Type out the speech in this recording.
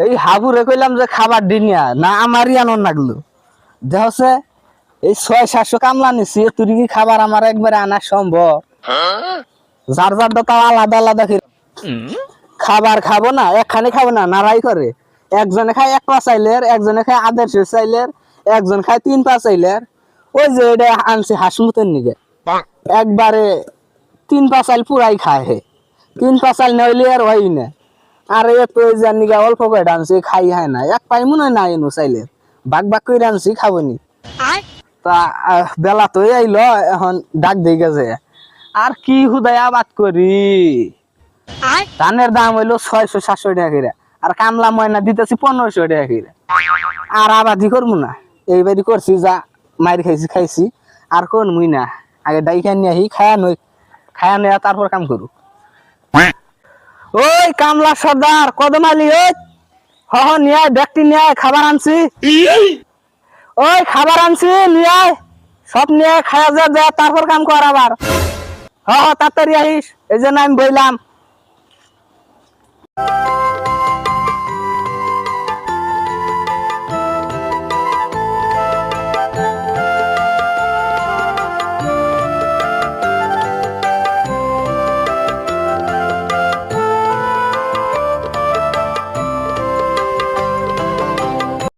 এই হাবুরে কইলাম যে খাবার দিনিয়া না আমারই আনন্দ লাগলো দেখছে এই 600-700 কামলা নিছি তুই কি খাবার আমার একবারে আনা সম্ভব যার যার তাও আলাদা আলাদা খাবার খাবো না একখানে খাবো না নারাই করে একজনে খায় 1 পা চাইলের একজনে খায় 1.5 চাইলের একজন খায় 3 পা চাইলের ওই যে এটা আনছি হাসমুতের নিগে একবারে 3 পা চাইল পুরাই খায় হে 3 পা চাইল নইলে আর হয় না আর এত জানি গা অল্প করে আনছি খাই হয় না 1 পাই মনে না এনো চাইলের বাক বাক করে আনছি খাবনি তা বেলা তো আইলো এখন ডাক দিয়ে গেছে আর কি হুদায় আবাদ করি ধানের দাম হইলো 600-700 টাকা করে আর কামলা ময়না দিতেছি 1500 টাকা করে আর আবাদি করবো না এইবারই করছি যা মাইর খাইছি আর কোন মুই না আগে ডাইখান নিয়ে আহি খায়া নয়া তারপর কাম করু ওই কামলা সর্দার কদম আলি ওই নিয়ে ব্যক্তি নিয়ে খাবার আনছি ওই খাবার আনছি নিয়ে সব নিয়ে খায়া যা তারপর কাম কর আবার তাড়াতাড়ি আহিস এই জন্য আমি বললাম